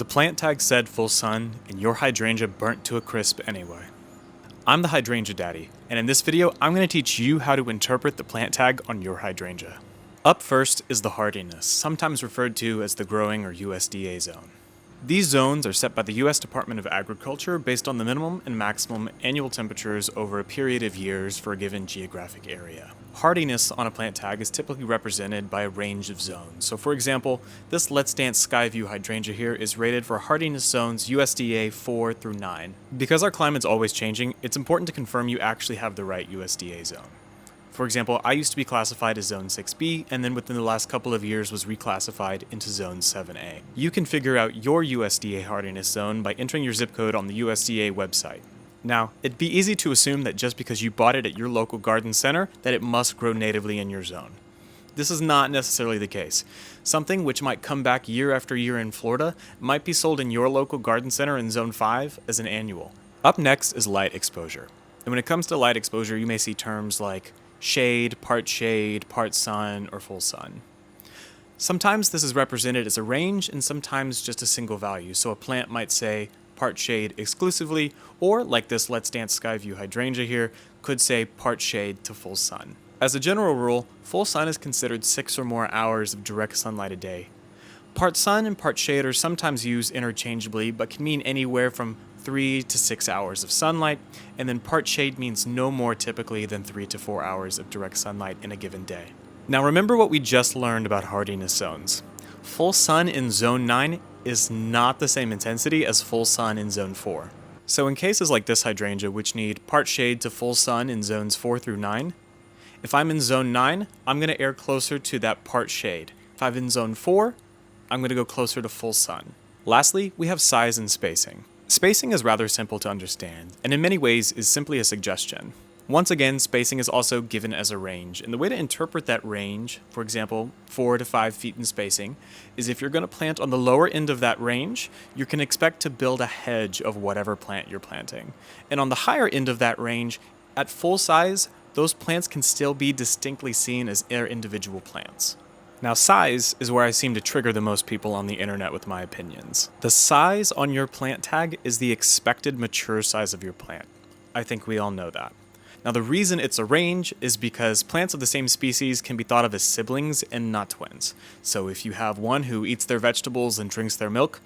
plant tag said full sun, and your hydrangea burnt to a crisp anyway. I'm the Hydrangea Daddy, and in this video, I'm going to teach you how to interpret the plant tag on your hydrangea. Up first is the hardiness, sometimes referred to as the growing or USDA zone. These zones are set by the U.S. Department of Agriculture based on the minimum and maximum annual temperatures over a period of years for a given geographic area. Hardiness on a plant tag is typically represented by a range of zones. So for example, this Let's Dance Skyview hydrangea here is rated for hardiness zones USDA 4 through 9. Because our climate's always changing, it's important to confirm you actually have the right USDA zone. For example, I used to be classified as Zone 6B, and then within the last couple of years was reclassified into Zone 7A. You can figure out your USDA hardiness zone by entering your zip code on the USDA website. Now, it'd be easy to assume that just because you bought it at your local garden center, that it must grow natively in your zone. This is not necessarily the case. Something which might come back year after year in Florida might be sold in your local garden center in Zone 5 as an annual. Up next is light exposure. And when it comes to light exposure, you may see terms like shade, part sun, or full sun. Sometimes this is represented as a range and sometimes just a single value. So a plant might say part shade exclusively, or like this Let's Dance Skyview hydrangea here, could say part shade to full sun. As a general rule, full sun is considered 6 or more hours of direct sunlight a day. Part sun and part shade are sometimes used interchangeably, but can mean anywhere from 3 to 6 hours of sunlight, and then part shade means no more typically than 3 to 4 hours of direct sunlight in a given day. Now remember what we just learned about hardiness zones. Full sun in Zone 9 is not the same intensity as full sun in Zone 4. So in cases like this hydrangea, which need part shade to full sun in Zones 4 through 9, if I'm in Zone 9, I'm going to err closer to that part shade. If I'm in Zone 4, I'm going to go closer to full sun. Lastly, we have size and spacing. Spacing is rather simple to understand, and in many ways is simply a suggestion. Once again, spacing is also given as a range, and the way to interpret that range, for example, 4 to 5 feet in spacing, is if you're going to plant on the lower end of that range, you can expect to build a hedge of whatever plant you're planting. And on the higher end of that range, at full size, those plants can still be distinctly seen as their individual plants. Now size is where I seem to trigger the most people on the internet with my opinions. The size on your plant tag is the expected mature size of your plant. I think we all know that. Now the reason it's a range is because plants of the same species can be thought of as siblings and not twins. So if you have one who eats their vegetables and drinks their milk,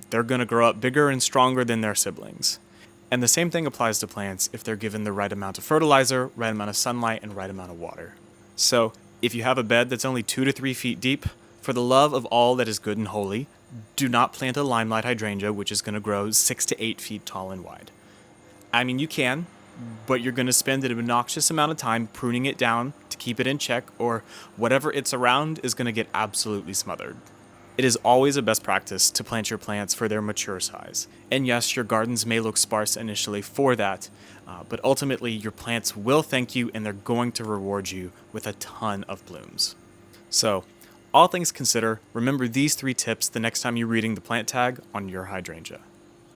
they're going to grow up bigger and stronger than their siblings. And the same thing applies to plants if they're given the right amount of fertilizer, right amount of sunlight, and right amount of water. So if you have a bed that's only 2 to 3 feet deep, for the love of all that is good and holy, do not plant a limelight hydrangea which is going to grow 6 to 8 feet tall and wide. I mean, you can, but you're going to spend an obnoxious amount of time pruning it down to keep it in check, or whatever it's around is going to get absolutely smothered. It is always a best practice to plant your plants for their mature size. And yes, your gardens may look sparse initially for that, but ultimately your plants will thank you and they're going to reward you with a ton of blooms. So, all things considered, remember these 3 tips the next time you're reading the plant tag on your hydrangea.